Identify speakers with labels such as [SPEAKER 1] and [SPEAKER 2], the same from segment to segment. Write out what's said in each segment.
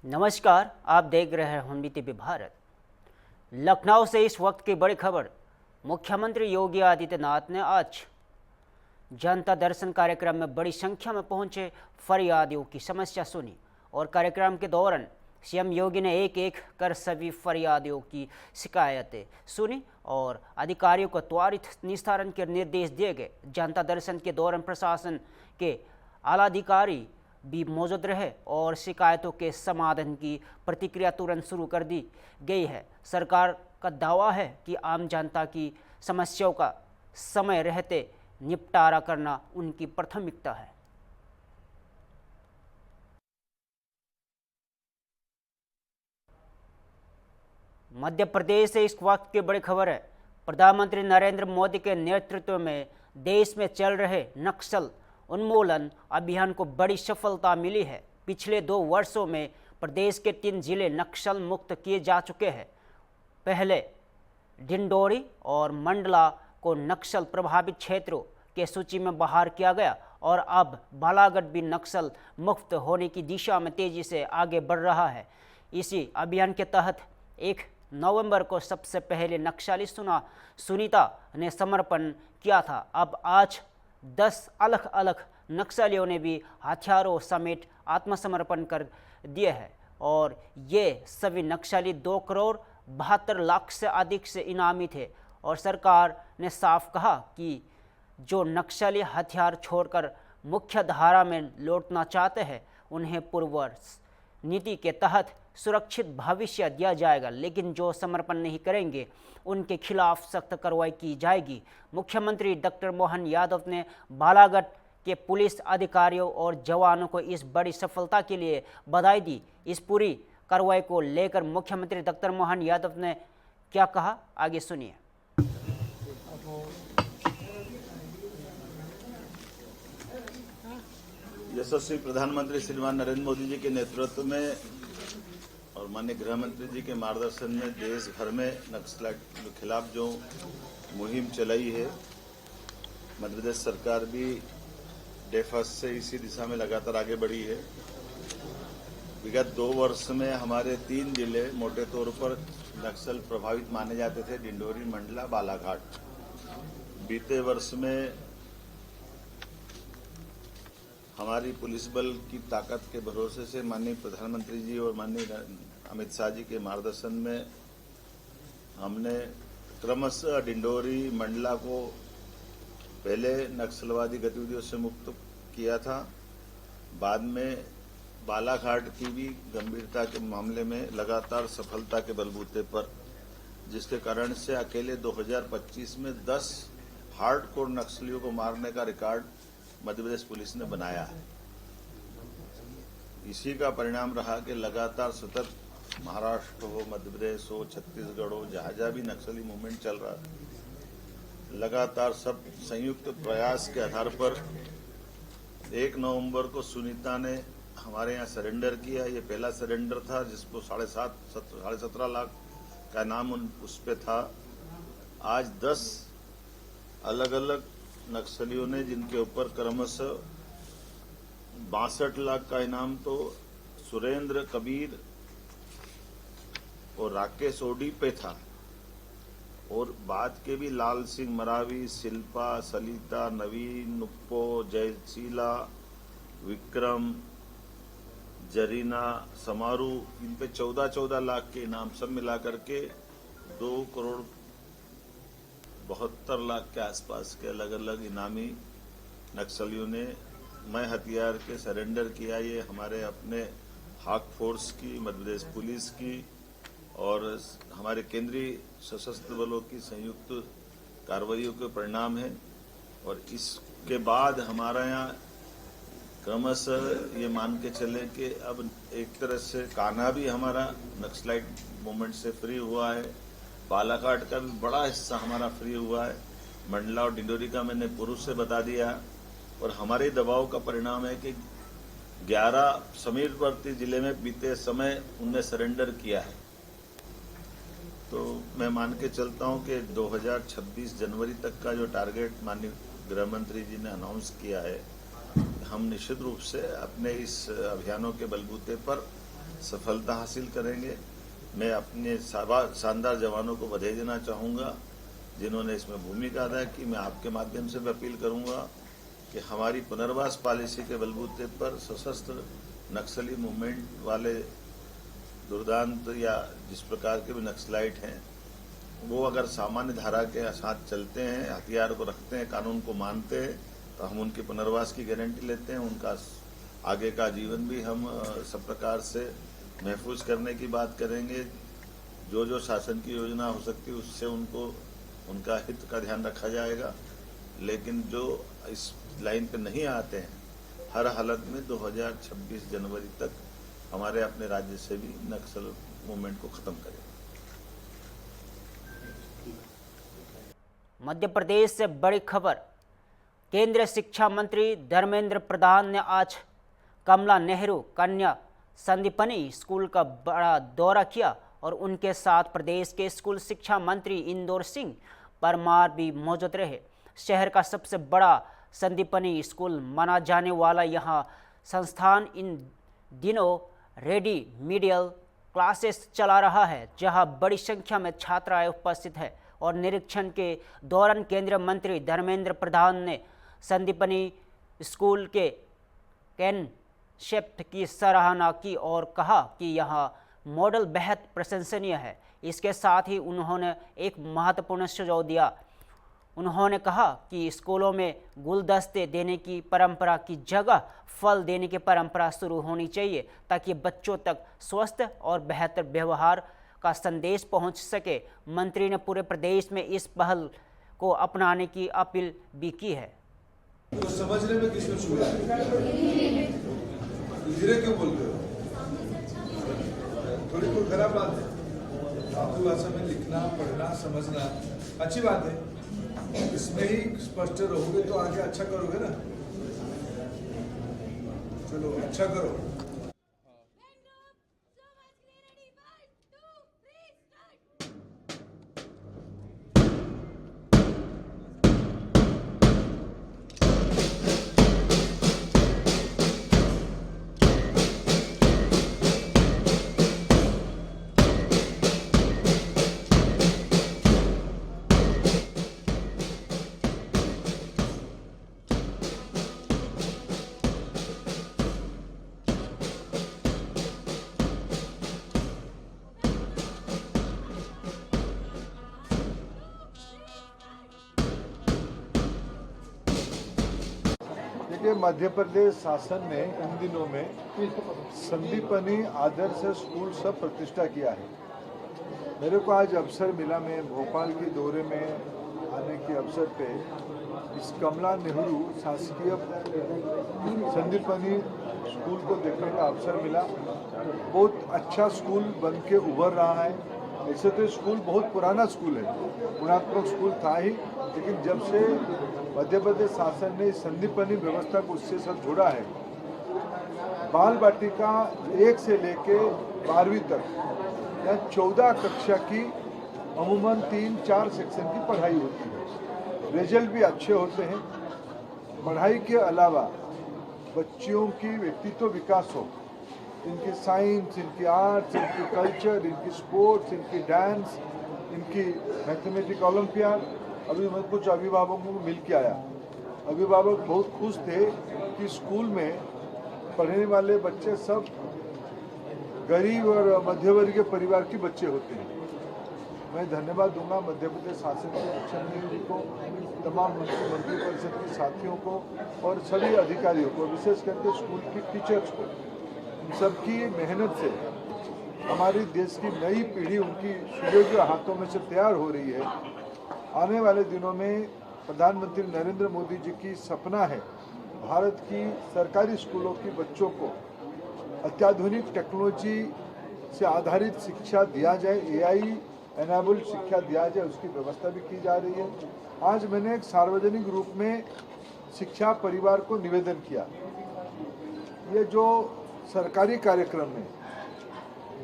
[SPEAKER 1] नमस्कार, आप देख रहे हैं हुंडी टीवी भारत। लखनऊ से इस वक्त की बड़ी खबर। मुख्यमंत्री योगी आदित्यनाथ ने आज जनता दर्शन कार्यक्रम में बड़ी संख्या में पहुंचे फरियादियों की समस्या सुनी और कार्यक्रम के दौरान सीएम योगी ने एक एक कर सभी फरियादियों की शिकायतें सुनी और अधिकारियों को त्वरित निस्तारण के निर्देश दिए गए। जनता दर्शन के दौरान प्रशासन के आला अधिकारी भी मौजूद रहे और शिकायतों के समाधान की प्रक्रिया तुरंत शुरू कर दी गई है। सरकार का दावा है कि आम जनता की समस्याओं का समय रहते निपटारा करना उनकी प्राथमिकता है। मध्य प्रदेश से इस वक्त की बड़ी खबर है। प्रधानमंत्री नरेंद्र मोदी के नेतृत्व में देश में चल रहे नक्सल उन्मूलन अभियान को बड़ी सफलता मिली है। पिछले 2 वर्षों में प्रदेश के 3 जिले नक्सल मुक्त किए जा चुके हैं। पहले डिंडोरी और मंडला को नक्सल प्रभावित क्षेत्रों के सूची में बाहर किया गया और अब बालाघाट भी नक्सल मुक्त होने की दिशा में तेजी से आगे बढ़ रहा है। इसी अभियान के तहत 1 नवंबर को सबसे पहले नक्सली सुनीता ने समर्पण किया था। अब आज 10 अलग अलग नक्सलियों ने भी हथियारों समेत आत्मसमर्पण कर दिए हैं और ये सभी नक्सली 2 करोड़ 72 लाख से अधिक से इनामी थे और सरकार ने साफ कहा कि जो नक्सली हथियार छोड़कर मुख्य धारा में लौटना चाहते हैं उन्हें पूर्ववर्ष नीति के तहत सुरक्षित भविष्य दिया जाएगा, लेकिन जो समर्पण नहीं करेंगे उनके खिलाफ सख्त कार्रवाई की जाएगी। मुख्यमंत्री डॉक्टर मोहन यादव ने बालाघाट के पुलिस अधिकारियों और जवानों को इस बड़ी सफलता के लिए बधाई दी। इस पूरी कार्रवाई को लेकर मुख्यमंत्री डॉक्टर मोहन यादव ने क्या कहा, आगे सुनिए।
[SPEAKER 2] यशस्वी प्रधानमंत्री श्रीमान नरेंद्र मोदी जी के नेतृत्व में और माननीय गृह मंत्री जी के मार्गदर्शन में देश भर में नक्सल के खिलाफ जो मुहिम चलाई है, मध्य प्रदेश सरकार भी डे फर्स्ट से इसी दिशा में लगातार आगे बढ़ी है। विगत 2 वर्ष में हमारे 3 जिले मोटे तौर पर नक्सल प्रभावित माने जाते थे, डिंडोरी, मंडला, बालाघाट। बीते वर्ष में हमारी पुलिस बल की ताकत के भरोसे से माननीय प्रधानमंत्री जी और माननीय अमित शाह जी के मार्गदर्शन में हमने क्रमशः डिंडोरी, मंडला को पहले नक्सलवादी गतिविधियों से मुक्त किया था। बाद में बालाघाट की भी गंभीरता के मामले में लगातार सफलता के बलबूते पर, जिसके कारण से अकेले 2025 में 10 हार्डकोर नक्सलियों को मारने का रिकॉर्ड मध्य प्रदेश पुलिस ने बनाया है। इसी का परिणाम रहा कि लगातार सतत महाराष्ट्र हो, मध्य प्रदेश हो, छत्तीसगढ़ हो, जहां भी नक्सली मूवमेंट चल रहा है, लगातार सब संयुक्त प्रयास के आधार पर 1 नवंबर को सुनीता ने हमारे यहाँ सरेंडर किया। ये पहला सरेंडर था जिसको 17.5 लाख का नाम उस पे था। आज 10 अलग अलग नक्सलियों ने, जिनके ऊपर क्रमशः 62 लाख का इनाम तो सुरेंद्र, कबीर और राकेश ओडी पे था और बाद के भी लाल सिंह मरावी, शिल्पा, सलिता, नवीन, नुप्पो, जयशीला, विक्रम, जरीना, समारू, इन पे 14 लाख के इनाम सब मिलाकर के 2 करोड़ 72 लाख के आसपास के अलग अलग इनामी नक्सलियों ने मैं हथियार के सरेंडर किया। ये हमारे अपने हाक फोर्स की, मध्य प्रदेश पुलिस की और हमारे केंद्रीय सशस्त्र बलों की संयुक्त कार्रवाइयों के परिणाम है। और इसके बाद हमारा यहाँ क्रमशः ये मान के चले कि अब एक तरह से कान्हा भी हमारा नक्सलाइट मूवमेंट से फ्री हुआ है। बालाघाट का भी बड़ा हिस्सा हमारा फ्री हुआ है। मंडला और डिंडोरी का मैंने पूर्व से बता दिया और हमारे दबाव का परिणाम है कि 11 समीपवर्ती जिले में बीते समय उनने सरेंडर किया है। तो मैं मान के चलता हूं कि 2026 जनवरी तक का जो टारगेट माननीय गृह मंत्री जी ने अनाउंस किया है, हम निश्चित रूप से अपने इस अभियानों के बलबूते पर सफलता हासिल करेंगे। मैं अपने शानदार जवानों को बधाई देना चाहूँगा जिन्होंने इसमें भूमिका अदा की। मैं आपके माध्यम से भी अपील करूँगा कि हमारी पुनर्वास पॉलिसी के बलबूते पर सशस्त्र नक्सली मूवमेंट वाले दुर्दांत या जिस प्रकार के भी नक्सलाइट हैं, वो अगर सामान्य धारा के साथ चलते हैं, हथियार को रखते हैं, कानून को मानते हैं, तो हम उनके पुनर्वास की गारंटी लेते हैं। उनका आगे का जीवन भी हम सब प्रकार से महफूज करने की बात करेंगे। जो जो शासन की योजना हो सकती है उससे उनका हित का ध्यान रखा जाएगा। लेकिन जो इस लाइन पे नहीं आते हैं, हर हालत में 2026 जनवरी तक हमारे अपने राज्य से भी नक्सल मूवमेंट को खत्म करें।
[SPEAKER 1] मध्य प्रदेश से बड़ी खबर। केंद्रीय शिक्षा मंत्री धर्मेंद्र प्रधान ने आज कमला नेहरू कन्या संदीपनी स्कूल का बड़ा दौरा किया और उनके साथ प्रदेश के स्कूल शिक्षा मंत्री इंदौर सिंह परमार भी मौजूद रहे। शहर का सबसे बड़ा संदीपनी स्कूल माना जाने वाला यहां संस्थान इन दिनों रेडिमेडियल क्लासेस चला रहा है, जहां बड़ी संख्या में छात्राएं उपस्थित हैं। और निरीक्षण के दौरान केंद्रीय मंत्री धर्मेंद्र प्रधान ने संदीपनी स्कूल के कॉन्सेप्ट की सराहना की और कहा कि यह मॉडल बेहद प्रशंसनीय है। इसके साथ ही उन्होंने एक महत्वपूर्ण सुझाव दिया। उन्होंने कहा कि स्कूलों में गुलदस्ते देने की परंपरा की जगह फल देने की परंपरा शुरू होनी चाहिए, ताकि बच्चों तक स्वस्थ और बेहतर व्यवहार का संदेश पहुंच सके। मंत्री ने पूरे प्रदेश में इस पहल को अपनाने की अपील भी की है।
[SPEAKER 3] तो समझने में किसमें सुविधा है? धीरे क्यों बोलते हो? थोड़ी कोई खराब बात है? आपकी भाषा में लिखना, पढ़ना, समझना अच्छी बात है। इसमें ही स्पष्ट रहोगे तो आगे अच्छा करोगे ना। चलो अच्छा करो। देखिए, मध्य प्रदेश शासन ने इन दिनों में संदीपनी आदर्श स्कूल सब प्रतिष्ठा किया है। मेरे को आज अवसर मिला, मैं भोपाल के दौरे में आने के अवसर पे इस कमला नेहरू शासकीय संदीपनी स्कूल को देखने का अवसर मिला। बहुत अच्छा स्कूल बन के उभर रहा है। ऐसे तो स्कूल बहुत पुराना स्कूल है, गुणात्मक स्कूल था ही, लेकिन जब से मध्य प्रदेश शासन ने संदीपनी व्यवस्था को उससे सब जोड़ा है, बाल बाटिका 1 से लेके 12वीं तक या 14 कक्षा की अमूमन 3-4 सेक्शन की पढ़ाई होती है। रिजल्ट भी अच्छे होते हैं। पढ़ाई के अलावा बच्चियों की व्यक्तित्व विकास हो, इनकी साइंस, इनकी आर्ट्स, इनकी कल्चर, इनकी स्पोर्ट्स, इनकी डांस, इनकी मैथमेटिक्स ओलंपियाड। अभी मैं कुछ अभिभावकों को मिल के आया, अभिभावक बहुत खुश थे कि स्कूल में पढ़ने वाले बच्चे सब गरीब और मध्यवर्गीय परिवार के बच्चे होते हैं। मैं धन्यवाद दूंगा मध्य प्रदेश शासन के मुख्यमंत्री जी को, तमाम मंत्री परिषद के साथियों को और सभी अधिकारियों को, विशेष करके स्कूल की टीचर्स को। इन सबकी मेहनत से हमारी देश की नई पीढ़ी उनकी सुयोग्य हाथों में से तैयार हो रही है। आने वाले दिनों में प्रधानमंत्री नरेंद्र मोदी जी की सपना है भारत की सरकारी स्कूलों के बच्चों को अत्याधुनिक टेक्नोलॉजी से आधारित शिक्षा दिया जाए, AI एनेबल्ड शिक्षा दिया जाए, उसकी व्यवस्था भी की जा रही है। आज मैंने एक सार्वजनिक रूप में शिक्षा परिवार को निवेदन किया, ये जो सरकारी कार्यक्रम में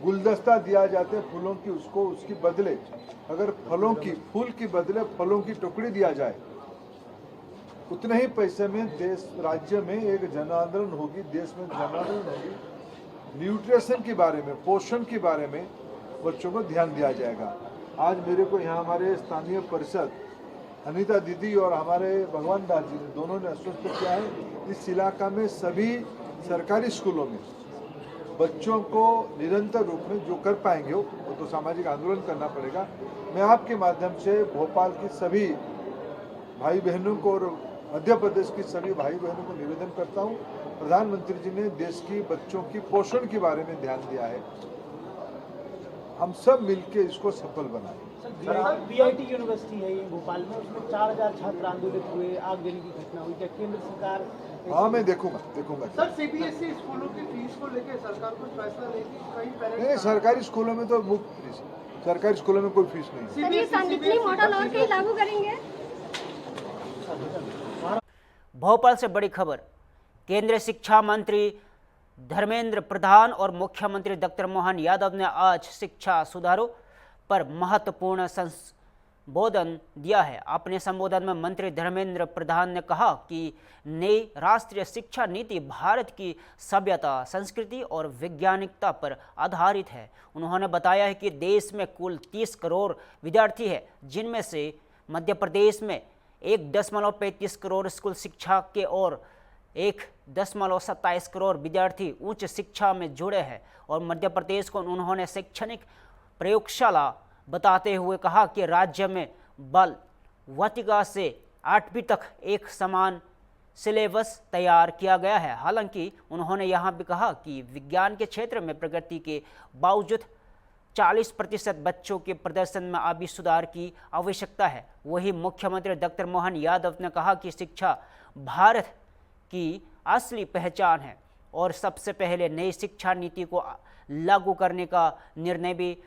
[SPEAKER 3] गुलदस्ता दिया जाते फूलों की, उसकी बदले अगर फूल की बदले फलों की टुकड़ी दिया जाए, उतने ही पैसे में राज्य में एक जन आंदोलन होगी, देश में जन आंदोलन होगी न्यूट्रिशन के बारे में, पोषण के बारे में बच्चों को ध्यान दिया जाएगा। आज मेरे को यहाँ हमारे स्थानीय परिषद अनीता दीदी और हमारे भगवान दास जी ने दोनों ने आश्वस्त किया है इस इलाका में सभी सरकारी स्कूलों में बच्चों को निरंतर रूप में जो कर पाएंगे वो तो सामाजिक आंदोलन करना पड़ेगा। मैं आपके माध्यम से भोपाल की सभी भाई बहनों को और मध्य प्रदेश की सभी भाई बहनों को निवेदन करता हूं, प्रधानमंत्री जी ने देश की बच्चों की पोषण के बारे में ध्यान दिया है, हम सब मिलके इसको सफल बनाएं।
[SPEAKER 4] सर, बीआईटी यूनिवर्सिटी है ये भोपाल में, उसमें 4000 छात्र आंदोलित हुए, आग देने की घटना हुई, क्या केंद्र सरकार?
[SPEAKER 3] हाँ, मैं देखूंगा।
[SPEAKER 5] सर, सीबीएसई स्कूलों की फीस को लेकर सरकार कुछ फैसला लेगी? कई पेरेंट्स
[SPEAKER 3] नहीं, सरकारी स्कूलों में तो मुफ्त फीस, सरकारी स्कूलों में कोई फीस नहीं।
[SPEAKER 5] सर, ये सांगठनिक मॉडल और कहीं लागू करेंगे?
[SPEAKER 1] भोपाल से बड़ी खबर। केंद्रीय शिक्षा मंत्री धर्मेंद्र प्रधान और मुख्यमंत्री डॉक्टर मोहन यादव ने आज शिक्षा सुधारों पर महत्वपूर्ण संबोधन दिया है। अपने संबोधन में मंत्री धर्मेंद्र प्रधान ने कहा कि नई राष्ट्रीय शिक्षा नीति भारत की सभ्यता, संस्कृति और वैज्ञानिकता पर आधारित है। उन्होंने बताया है कि देश में कुल 30 करोड़ विद्यार्थी हैं, जिनमें से मध्य प्रदेश में 1.35 करोड़ स्कूल शिक्षा के और 1.27 करोड़ विद्यार्थी उच्च शिक्षा में जुड़े हैं। और मध्य प्रदेश को उन्होंने शैक्षणिक प्रयोगशाला बताते हुए कहा कि राज्य में बाल वाटिका से 8वीं तक एक समान सिलेबस तैयार किया गया है। हालांकि उन्होंने यहाँ भी कहा कि विज्ञान के क्षेत्र में प्रगति के बावजूद 40% बच्चों के प्रदर्शन में अभी सुधार की आवश्यकता है। वहीं मुख्यमंत्री डॉक्टर मोहन यादव ने कहा कि शिक्षा भारत की असली पहचान है और सबसे पहले नई शिक्षा नीति को लागू करने का निर्णय भी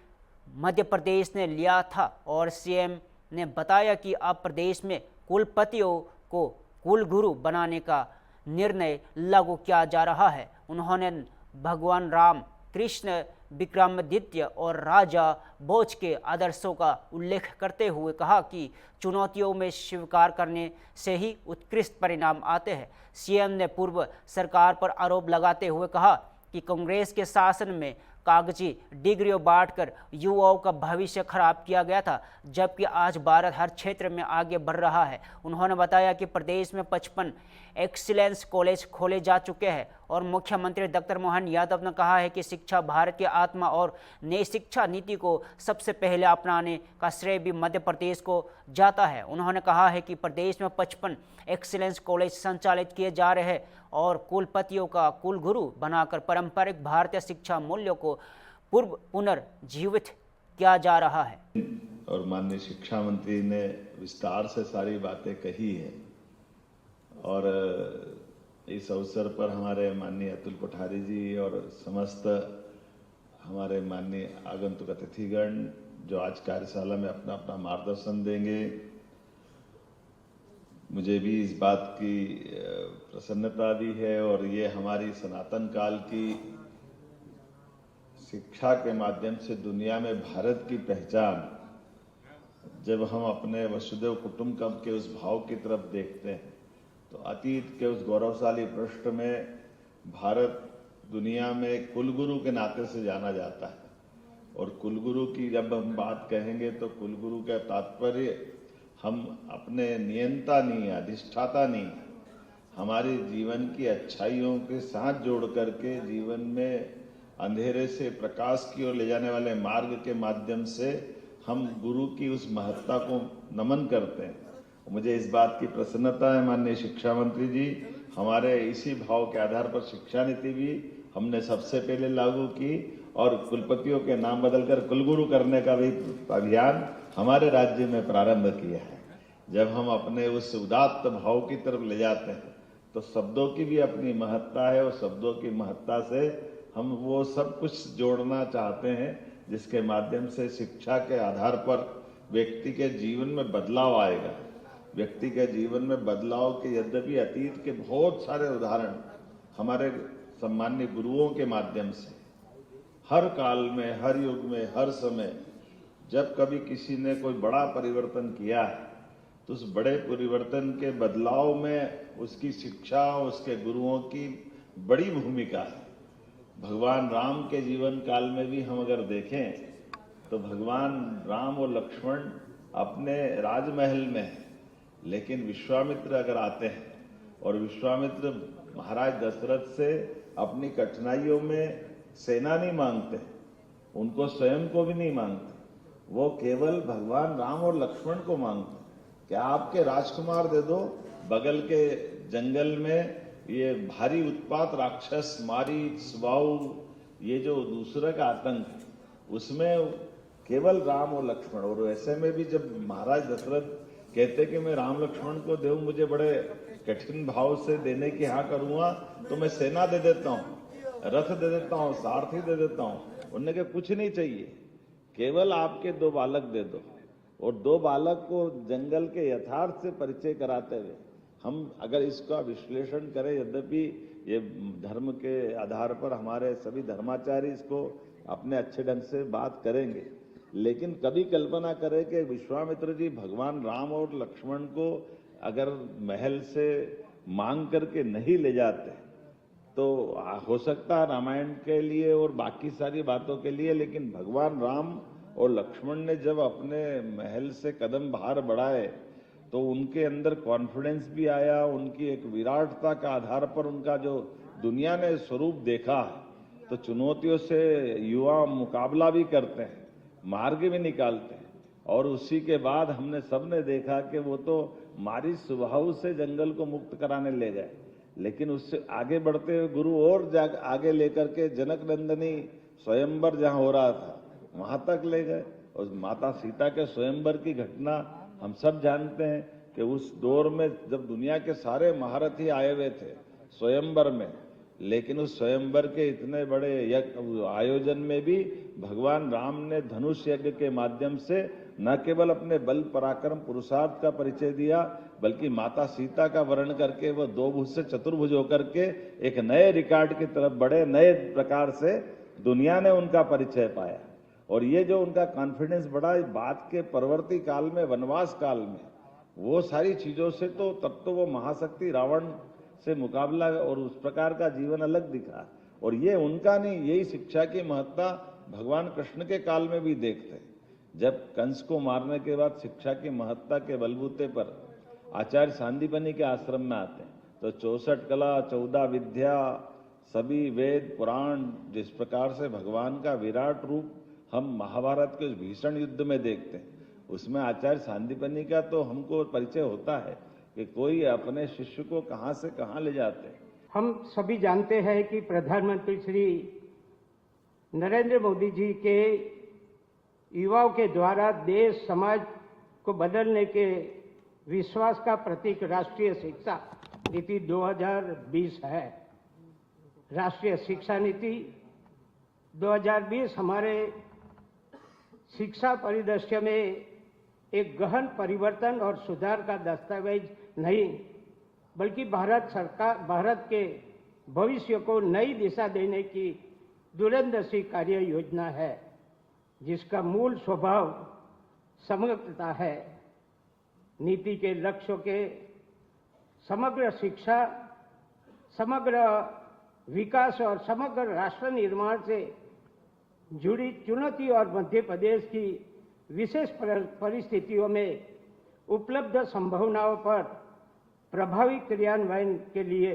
[SPEAKER 1] मध्य प्रदेश ने लिया था। और सीएम ने बताया कि अब प्रदेश में कुलपतियों को कुलगुरु बनाने का निर्णय लागू किया जा रहा है। उन्होंने भगवान राम, कृष्ण, विक्रमादित्य और राजा भोज के आदर्शों का उल्लेख करते हुए कहा कि चुनौतियों में स्वीकार करने से ही उत्कृष्ट परिणाम आते हैं। सीएम ने पूर्व सरकार पर आरोप लगाते हुए कहा कि कांग्रेस के शासन में कागजी डिग्रियों बांटकर युवाओं का भविष्य खराब किया गया था, जबकि आज भारत हर क्षेत्र में आगे बढ़ रहा है। उन्होंने बताया कि प्रदेश में 55 एक्सीलेंस कॉलेज खोले जा चुके हैं और मुख्यमंत्री डॉक्टर मोहन यादव ने कहा है कि शिक्षा भारत की आत्मा और नई शिक्षा नीति को सबसे पहले अपनाने का श्रेय भी मध्य प्रदेश को जाता है। उन्होंने कहा है कि प्रदेश में 55 एक्सीलेंस कॉलेज संचालित किए जा रहे हैं और कुलपतियों का कुलगुरु बनाकर पारंपरिक भारतीय शिक्षा मूल्यों को पुनर्जीवित किया जा रहा है।
[SPEAKER 2] और माननीय शिक्षा मंत्री ने विस्तार से सारी बातें कही है और इस अवसर पर हमारे माननीय अतुल कोठारी जी और समस्त हमारे माननीय आगंतुक अतिथिगण जो आज कार्यशाला में अपना अपना मार्गदर्शन देंगे, मुझे भी इस बात की प्रसन्नता भी है और ये हमारी सनातन काल की शिक्षा के माध्यम से दुनिया में भारत की पहचान, जब हम अपने वसुदेव कुटुंबकम के उस भाव की तरफ देखते हैं तो अतीत के उस गौरवशाली पृष्ठ में भारत दुनिया में कुलगुरु के नाते से जाना जाता है। और कुलगुरु की जब हम बात कहेंगे तो कुलगुरु का तात्पर्य हम अपने नियंता नहीं, अधिष्ठाता नहीं, हमारे जीवन की अच्छाइयों के साथ जोड़ करके जीवन में अंधेरे से प्रकाश की ओर ले जाने वाले मार्ग के माध्यम से हम गुरु की उस महत्ता को नमन करते हैं। मुझे इस बात की प्रसन्नता है माननीय शिक्षा मंत्री जी, हमारे इसी भाव के आधार पर शिक्षा नीति भी हमने सबसे पहले लागू की और कुलपतियों के नाम बदलकर कुलगुरु करने का भी अभियान हमारे राज्य में प्रारंभ किया है। जब हम अपने उस उदात्त भाव की तरफ ले जाते हैं तो शब्दों की भी अपनी महत्ता है और शब्दों की महत्ता से हम वो सब कुछ जोड़ना चाहते हैं जिसके माध्यम से शिक्षा के आधार पर व्यक्ति के जीवन में बदलाव आएगा। व्यक्ति के जीवन में बदलाव के यद्यपि अतीत के बहुत सारे उदाहरण हमारे सम्मान्य गुरुओं के माध्यम से हर काल में, हर युग में, हर समय जब कभी किसी ने कोई बड़ा परिवर्तन किया है तो उस बड़े परिवर्तन के बदलाव में उसकी शिक्षा, उसके गुरुओं की बड़ी भूमिका है। भगवान राम के जीवन काल में भी हम अगर देखें तो भगवान राम और लक्ष्मण अपने राजमहल में हैं, लेकिन विश्वामित्र अगर आते हैं और विश्वामित्र महाराज दशरथ से अपनी कठिनाइयों में सेना नहीं मांगते, उनको स्वयं को भी नहीं मांगते, वो केवल भगवान राम और लक्ष्मण को मांगते कि आपके राजकुमार दे दो, बगल के जंगल में ये भारी उत्पात राक्षस मारीच स्वाऊ ये जो दूसरे का आतंक है उसमें केवल राम और लक्ष्मण। और ऐसे में भी जब महाराज दशरथ कहते कि मैं राम लक्ष्मण को दूं, मुझे बड़े कठिन भाव से देने की हाँ करूंगा तो मैं सेना दे देता हूं, रथ दे देता हूं, सारथी दे देता हूं। उन्होंने कहा कुछ नहीं चाहिए, केवल आपके 2 बालक दे दो। और 2 बालक को जंगल के यथार्थ से परिचय कराते हुए हम अगर इसका विश्लेषण करें, यद्यपि ये धर्म के आधार पर हमारे सभी धर्माचार्य इसको अपने अच्छे ढंग से बात करेंगे, लेकिन कभी कल्पना करें कि विश्वामित्र जी भगवान राम और लक्ष्मण को अगर महल से मांग करके नहीं ले जाते तो हो सकता है रामायण के लिए और बाकी सारी बातों के लिए, लेकिन भगवान राम और लक्ष्मण ने जब अपने महल से कदम बाहर बढ़ाए तो उनके अंदर कॉन्फिडेंस भी आया, उनकी एक विराटता का आधार पर उनका जो दुनिया ने स्वरूप देखा है, तो चुनौतियों से युवा मुकाबला भी करते हैं, मार्ग भी निकालते हैं। और उसी के बाद हमने सबने देखा कि वो तो मारी स्वभाव से जंगल को मुक्त कराने ले गए, लेकिन उससे आगे बढ़ते हुए गुरु और आगे लेकर के जनक नंदनी स्वयंवर जहां हो रहा था वहां तक ले गए। और माता सीता के स्वयंवर की घटना हम सब जानते हैं कि उस दौर में जब दुनिया के सारे महारथी आए हुए थे स्वयंवर में, लेकिन उस स्वयंवर के इतने बड़े आयोजन में भी भगवान राम ने धनुष यज्ञ के माध्यम से न केवल अपने बल पराक्रम पुरुषार्थ का परिचय दिया, बल्कि माता सीता का वर्ण करके वो 2 भुज से चतुर्भुज होकर के एक नए रिकॉर्ड की तरफ बढ़े, नए प्रकार से दुनिया ने उनका परिचय पाया। और ये जो उनका कॉन्फिडेंस बढ़ा बात के परवर्ती काल में, वनवास काल में, वो सारी चीजों से तो तब तो वो महाशक्ति रावण से मुकाबला और उस प्रकार का जीवन अलग दिखा। और ये उनका नहीं, यही शिक्षा की महत्ता भगवान कृष्ण के काल में भी देखते हैं। जब कंस को मारने के बाद शिक्षा की महत्ता के बलबूते पर आचार्य सांदीपनि के आश्रम में आते हैं तो 64 कला 14 विद्या सभी वेद पुराण जिस प्रकार से भगवान का विराट रूप हम महाभारत के भीषण युद्ध में देखते हैं, उसमें आचार्य सांदीपनि का तो हमको परिचय होता है कि कोई अपने शिष्य को कहां से कहां ले जाते हैं।
[SPEAKER 6] हम सभी जानते हैं कि प्रधानमंत्री श्री नरेंद्र मोदी जी के युवाओं के द्वारा देश समाज को बदलने के विश्वास का प्रतीक राष्ट्रीय शिक्षा नीति 2020 है। राष्ट्रीय शिक्षा नीति 2020 हमारे शिक्षा परिदृश्य में एक गहन परिवर्तन और सुधार का दस्तावेज नहीं, बल्कि भारत के भविष्य को नई दिशा देने की दूरंदर्शी कार्य योजना है, जिसका मूल स्वभाव समग्रता है। नीति के लक्ष्यों के समग्र शिक्षा, समग्र विकास और समग्र राष्ट्र निर्माण से जुड़ी चुनौती और मध्य प्रदेश की विशेष परिस्थितियों में उपलब्ध संभावनाओं पर प्रभावी क्रियान्वयन के लिए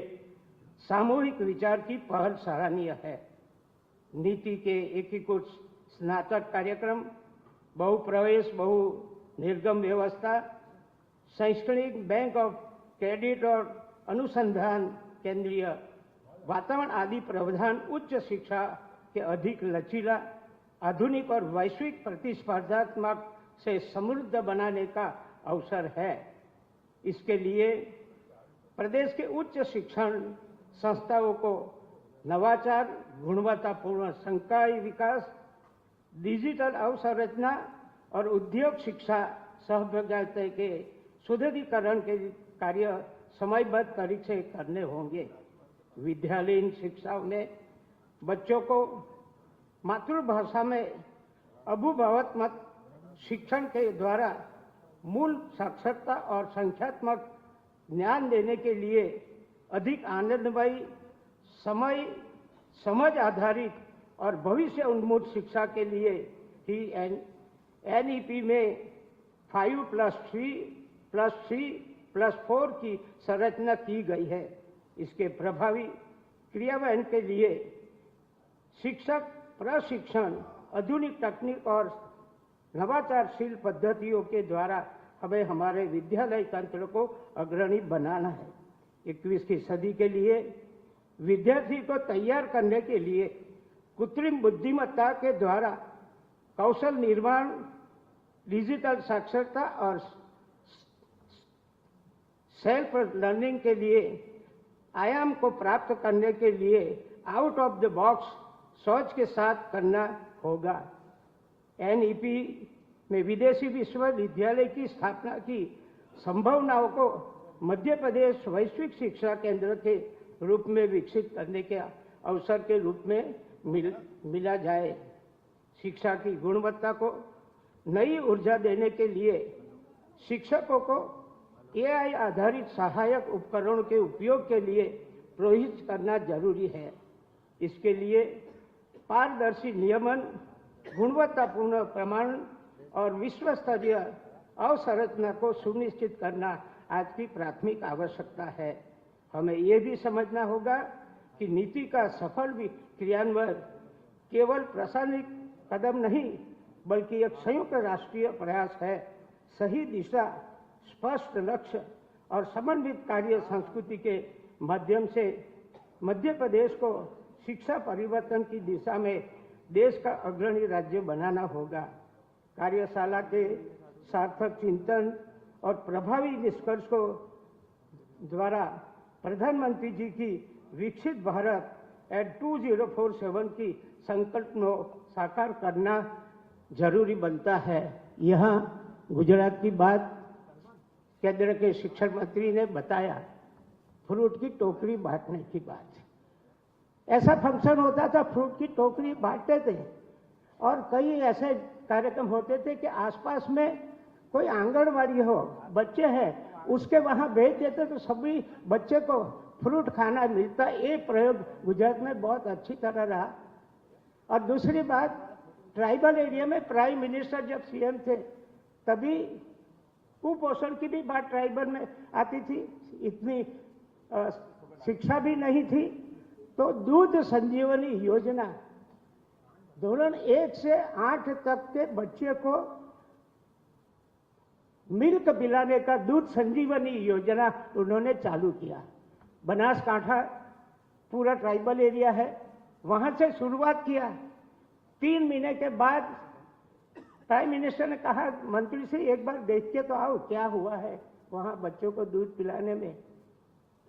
[SPEAKER 6] सामूहिक विचार की पहल सराहनीय है। नीति के एकीकृत स्नातक कार्यक्रम, बहुप्रवेश बहु निर्गम व्यवस्था, शैक्षणिक बैंक ऑफ क्रेडिट और अनुसंधान केंद्रीय वातावरण आदि प्रावधान उच्च शिक्षा के अधिक लचीला, आधुनिक और वैश्विक प्रतिस्पर्धात्मक से समृद्ध बनाने का अवसर है। इसके लिए प्रदेश के उच्च शिक्षण संस्थाओं को नवाचार, गुणवत्तापूर्ण संकाय विकास, डिजिटल अवसंरचना और उद्योग शिक्षा सहभागिता के सुदृढ़ीकरण के कार्य समयबद्ध तरीके से करने होंगे। विद्यालयीन शिक्षा में बच्चों को मातृभाषा में अभिभावात्मक शिक्षण के द्वारा मूल साक्षरता और संख्यात्मक ज्ञान देने के लिए अधिक आनंदमयी, समय समझ आधारित और भविष्य उन्मुख शिक्षा के लिए ही एनईपी में 5+3+3+4 की संरचना की गई है। इसके प्रभावी क्रियान्वयन के लिए शिक्षक प्रशिक्षण, आधुनिक तकनीक और नवाचारशील पद्धतियों के द्वारा हमें हमारे विद्यालय तंत्र को अग्रणी बनाना है। 21वीं सदी के लिए विद्यार्थी को तैयार करने के लिए कृत्रिम बुद्धिमत्ता के द्वारा कौशल निर्माण, डिजिटल साक्षरता और सेल्फ लर्निंग के लिए आयाम को प्राप्त करने के लिए आउट ऑफ द बॉक्स सोच के साथ करना होगा। एनईपी में विदेशी विश्वविद्यालय की स्थापना की संभावनाओं को मध्य प्रदेश वैश्विक शिक्षा केंद्र के रूप में विकसित करने के अवसर के रूप में मिला जाए। शिक्षा की गुणवत्ता को नई ऊर्जा देने के लिए शिक्षकों को एआई आधारित सहायक उपकरणों के उपयोग के लिए प्रोत्साहित करना जरूरी है। इसके लिए पारदर्शी नियमन, गुणवत्तापूर्ण प्रमाण और विश्व स्तरीय अवसंरचना को सुनिश्चित करना आज की प्राथमिक आवश्यकता है। हमें ये भी समझना होगा कि नीति का सफल क्रियान्वयन केवल प्रासंगिक कदम नहीं बल्कि एक संयुक्त राष्ट्रीय प्रयास है। सही दिशा, स्पष्ट लक्ष्य और समन्वित कार्य संस्कृति के माध्यम से मध्य प्रदेश को शिक्षा परिवर्तन की दिशा में देश का अग्रणी राज्य बनाना होगा। कार्यशाला के सार्थक चिंतन और प्रभावी निष्कर्ष को द्वारा प्रधानमंत्री जी की विकसित भारत एट 2047 की संकल्पना साकार करना जरूरी बनता है। यहाँ गुजरात की बात केंद्र के शिक्षा मंत्री ने बताया, फ्रूट की टोकरी बांटने की बात। ऐसा फंक्शन होता था, फ्रूट की टोकरी बांटते थे और कई ऐसे कार्यक्रम होते थे कि आसपास में कोई आंगनवाड़ी हो, बच्चे हैं, उसके वहां भेज देते तो सभी बच्चे को फ्रूट खाना मिलता। ये प्रयोग गुजरात में बहुत अच्छी तरह रहा। और दूसरी बात, ट्राइबल एरिया में प्राइम मिनिस्टर जब सीएम थे तभी कुपोषण की भी बात ट्राइबल में आती थी। इतनी शिक्षा भी नहीं थी, तो दूध संजीवनी योजना धोरण 1 से 8 तक के बच्चे को मिल्क पिलाने का दूध संजीवनी योजना उन्होंने चालू किया। बनासकांठा पूरा ट्राइबल एरिया है, वहां से शुरुआत किया। 3 महीने के बाद प्राइम मिनिस्टर ने कहा, मंत्री से एक बार देख के तो आओ क्या हुआ है वहां बच्चों को दूध पिलाने में।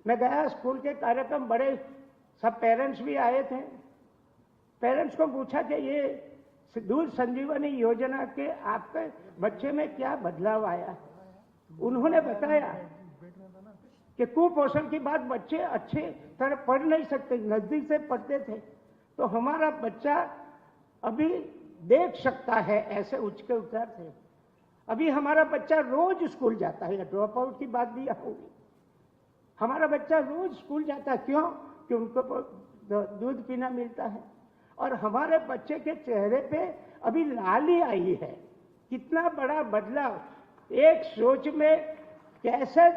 [SPEAKER 6] मैं गया, स्कूल के कार्यक्रम बड़े, सब पेरेंट्स भी आए थे। पेरेंट्स को पूछा कि ये दूध संजीवनी योजना के आपके बच्चे में क्या बदलाव आया। उन्होंने बताया कि कुपोषण की बात, बच्चे अच्छे तरह पढ़ नहीं सकते, नजदीक से पढ़ते थे, तो हमारा बच्चा अभी देख सकता है, ऐसे उच्च के उच्चार थे। अभी हमारा बच्चा रोज स्कूल जाता है, ड्रॉप आउट की बात भी होगी। हमारा बच्चा रोज स्कूल जाता है, क्यों? कि उनको दूध पीना मिलता है। और हमारे बच्चे के चेहरे पे अभी लाली आई है। कितना बड़ा बदलाव, एक सोच में कैसे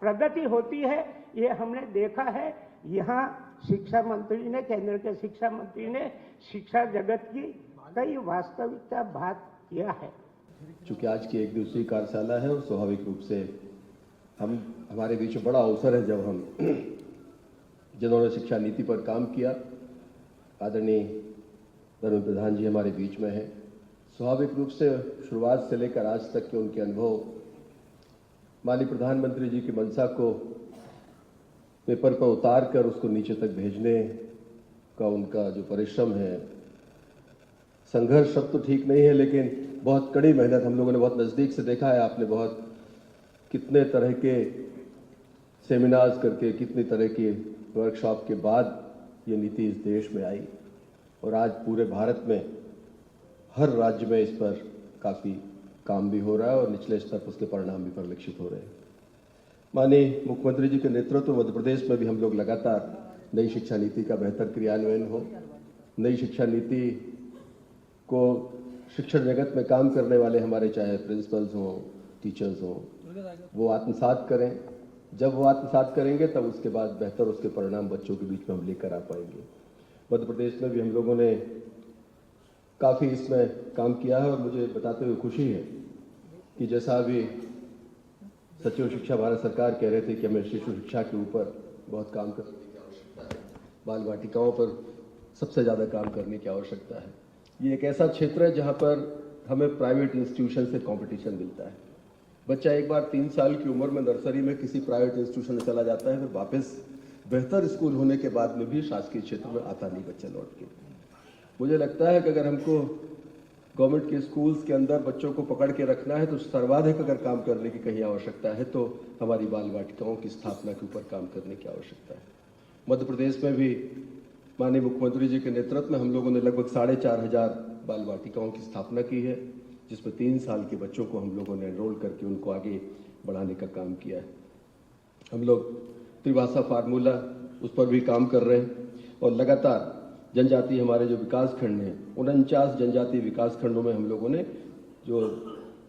[SPEAKER 6] प्रगति होती है ये हमने देखा है। यहाँ शिक्षा मंत्री ने, केंद्र के शिक्षा मंत्री ने शिक्षा जगत की कई वास्तविकता बात किया है।
[SPEAKER 7] चूंकि आज की एक दूसरी कार्यशाला है और स्वाभाविक रूप से हमारे बीच में बड़ा अवसर है जब हम जिन्होंने शिक्षा नीति पर काम किया, आदरणीय धर्मेंद्र प्रधान जी हमारे बीच में हैं। स्वाभाविक रूप से शुरुआत से लेकर आज तक के उनके अनुभव, माननीय प्रधानमंत्री जी की मंशा को पेपर पर उतार कर उसको नीचे तक भेजने का उनका जो परिश्रम है, संघर्ष शब्द तो ठीक नहीं है लेकिन बहुत कड़ी मेहनत हम लोगों ने बहुत नज़दीक से देखा है। आपने बहुत कितने तरह के सेमिनार्स करके, कितनी तरह की वर्कशॉप के बाद ये नीति इस देश में आई और आज पूरे भारत में हर राज्य में इस पर काफ़ी काम भी हो रहा है और निचले स्तर पर उसके परिणाम भी परिलक्षित हो रहे हैं। माननीय मुख्यमंत्री जी के नेतृत्व में मध्य प्रदेश में भी हम लोग लगातार नई शिक्षा नीति का बेहतर क्रियान्वयन हो, नई शिक्षा नीति को शिक्षण जगत में काम करने वाले हमारे चाहे प्रिंसिपल्स हों, टीचर्स हों, वो आत्मसात करें। जब वो आत्मसात करेंगे तब उसके बाद बेहतर उसके परिणाम बच्चों के बीच में हम लेकर आ पाएंगे। मध्य प्रदेश में भी हम लोगों ने काफ़ी इसमें काम किया है और मुझे बताते हुए खुशी है कि जैसा अभी सचिव शिक्षा भारत सरकार कह रहे थे कि हमें शिशु शिक्षा के ऊपर बहुत काम करने की आवश्यकता है, बाल वाटिकाओं पर सबसे ज़्यादा काम करने की आवश्यकता है। ये एक ऐसा क्षेत्र है जहाँ पर हमें प्राइवेट इंस्टीट्यूशन से कंपटीशन मिलता है। बच्चा एक बार 3 साल की उम्र में नर्सरी में किसी प्राइवेट इंस्टीट्यूशन में चला जाता है, फिर वापस बेहतर स्कूल होने के बाद में भी शासकीय क्षेत्र में आता नहीं बच्चा लौट के। मुझे लगता है कि अगर हमको गवर्नमेंट के स्कूल्स के अंदर बच्चों को पकड़ के रखना है तो सर्वाधिक अगर काम करने की कहीं आवश्यकता है तो हमारी बाल वाटिकाओं की स्थापना के ऊपर काम करने की आवश्यकता है। मध्य प्रदेश में भी माननीय मुख्यमंत्री जी के नेतृत्व में हम लोगों ने लगभग 4,500 बाल वाटिकाओं की स्थापना की है, जिसमें 3 साल के बच्चों को हम लोगों ने एनरोल करके उनको आगे बढ़ाने का काम किया है। हम लोग त्रिभाषा फार्मूला उस पर भी काम कर रहे हैं और लगातार जनजाति हमारे जो विकास खंड हैं 49 जनजातीय विकास खंडों में हम लोगों ने जो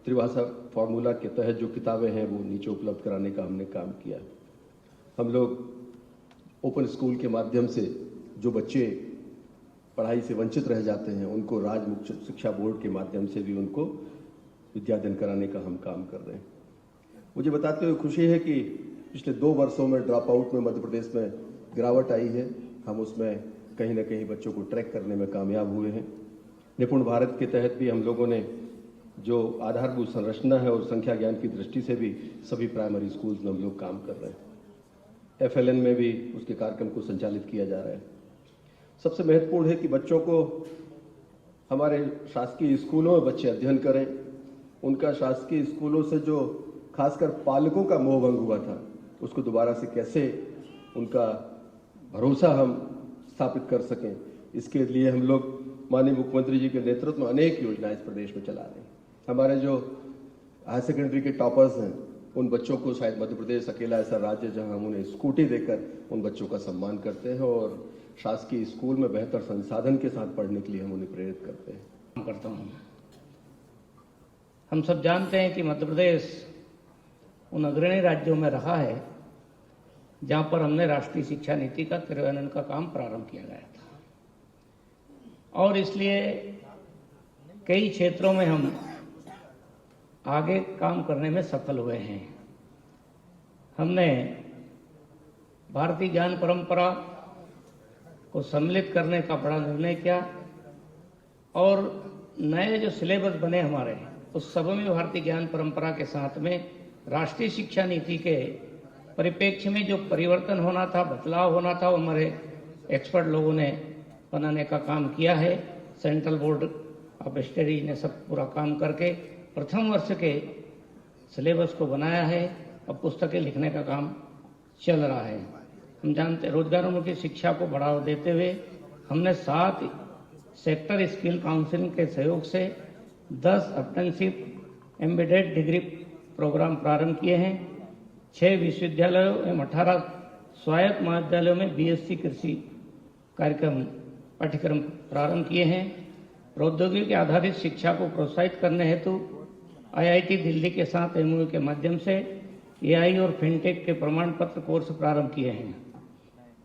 [SPEAKER 7] त्रिभाषा फार्मूला के तहत जो किताबें हैं वो नीचे उपलब्ध कराने का हमने काम किया। हम लोग ओपन स्कूल के माध्यम से जो बच्चे पढ़ाई से वंचित रह जाते हैं उनको राज्य मुख्य शिक्षा बोर्ड के माध्यम से भी उनको विद्यादान कराने का हम काम कर रहे हैं। मुझे बताते हुए खुशी है कि पिछले 2 वर्षों में ड्रॉप आउट में मध्य प्रदेश में गिरावट आई है। हम उसमें कहीं ना कहीं बच्चों को ट्रैक करने में कामयाब हुए हैं। निपुण भारत के तहत भी हम लोगों ने जो आधारभूत संरचना है और संख्या ज्ञान की दृष्टि से भी सभी प्राइमरी स्कूल्स में हम लोग काम कर रहे हैं। FLN में भी उसके कार्यक्रम को संचालित किया जा रहा है। सबसे महत्वपूर्ण है कि बच्चों को हमारे शासकीय स्कूलों में बच्चे अध्ययन करें। उनका शासकीय स्कूलों से जो खासकर पालकों का मोहभंग हुआ था उसको दोबारा से कैसे उनका भरोसा हम स्थापित कर सकें, इसके लिए हम लोग माननीय मुख्यमंत्री जी के नेतृत्व में अनेक योजनाएं इस प्रदेश में चला रहे हैं। हमारे जो हायर सेकेंडरी के टॉपर्स हैं उन बच्चों को शायद मध्य प्रदेश अकेला ऐसा राज्य जहां हम उन्हें स्कूटी देकर उन बच्चों का सम्मान करते हैं और शासकीय स्कूल में बेहतर संसाधन के साथ पढ़ने के लिए हम उन्हें प्रेरित करते हैं।
[SPEAKER 8] करता हूँ। हम सब जानते हैं कि मध्य प्रदेश उन अग्रणी राज्यों में रहा है जहां पर हमने राष्ट्रीय शिक्षा नीति का क्रियान्वयन का काम प्रारंभ किया गया था और इसलिए कई क्षेत्रों में हम आगे काम करने में सफल हुए हैं। हमने भारतीय ज्ञान परंपरा को सम्मिलित करने का बड़ा निर्णय किया और नए जो सिलेबस बने हमारे उस सब में भारतीय ज्ञान परंपरा के साथ में राष्ट्रीय शिक्षा नीति के परिप्रेक्ष्य में जो परिवर्तन होना था, बदलाव होना था, वो हमारे एक्सपर्ट लोगों ने बनाने का काम किया है। सेंट्रल बोर्ड ऑफ स्टडीज ने सब पूरा काम करके प्रथम वर्ष के सिलेबस को बनाया है और पुस्तकें लिखने का काम चल रहा है। हम जानते रोजगारोन्मुखी शिक्षा को बढ़ावा देते हुए हमने 7 सेक्टर स्किल काउंसिल के सहयोग से 10 अप्रेंटिसशिप एम्बेडेड डिग्री प्रोग्राम प्रारंभ किए हैं। 6 विश्वविद्यालयों एवं 18 स्वायत्त महाविद्यालयों में BSc कृषि पाठ्यक्रम प्रारंभ किए हैं। प्रौद्योगिकी आधारित शिक्षा को प्रोत्साहित करने हेतु IIT दिल्ली के साथ MOU के माध्यम से AI और फिनटेक के प्रमाण पत्र कोर्स प्रारंभ किए हैं।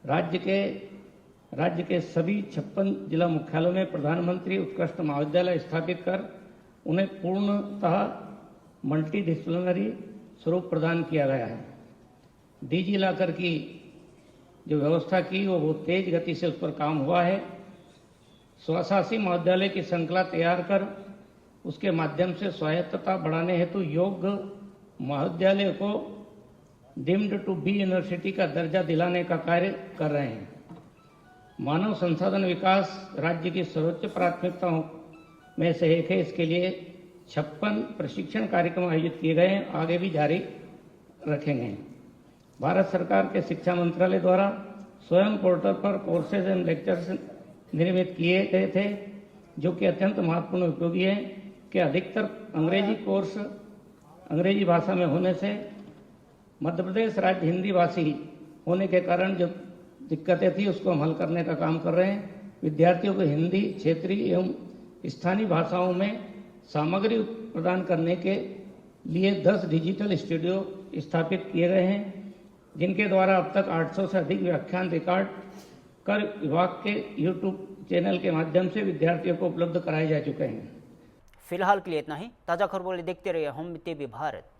[SPEAKER 8] राज्य के सभी 56 जिला मुख्यालयों में प्रधानमंत्री उत्कृष्ट महाविद्यालय स्थापित कर उन्हें पूर्णतः मल्टी डिसिप्लिनरी स्वरूप प्रदान किया गया है। डिजी लॉकर की जो व्यवस्था की वो बहुत तेज गति से उस पर काम हुआ है। स्वशासी महाविद्यालय की श्रृंखला तैयार कर उसके माध्यम से स्वायत्तता बढ़ाने हेतु योग्य महाविद्यालय को डीम्ड टू बी यूनिवर्सिटी का दर्जा दिलाने का कार्य कर रहे हैं। मानव संसाधन विकास राज्य की सर्वोच्च प्राथमिकताओं में से एक है। इसके लिए 56 प्रशिक्षण कार्यक्रम आयोजित किए गए हैं, आगे भी जारी रखेंगे। भारत सरकार के शिक्षा मंत्रालय द्वारा स्वयं पोर्टल पर कोर्सेज एंड लेक्चर्स निर्मित किए गए थे जो कि अत्यंत महत्वपूर्ण उपयोगी है कि अधिकतर अंग्रेजी कोर्स अंग्रेजी भाषा में होने से मध्य प्रदेश राज्य हिंदी भाषी होने के कारण जो दिक्कतें थी उसको हम हल करने का काम कर रहे हैं। विद्यार्थियों को हिंदी, क्षेत्रीय एवं स्थानीय भाषाओं में सामग्री प्रदान करने के लिए 10 डिजिटल स्टूडियो स्थापित किए गए हैं, जिनके द्वारा अब तक 800 से अधिक व्याख्यान रिकॉर्ड कर विभाग के यूट्यूब चैनल के माध्यम से विद्यार्थियों को उपलब्ध कराए जा चुके हैं।
[SPEAKER 1] फिलहाल के लिए इतना ही। ताज़ा खबरों के लिए देखते रहिए होम टीवी भारत।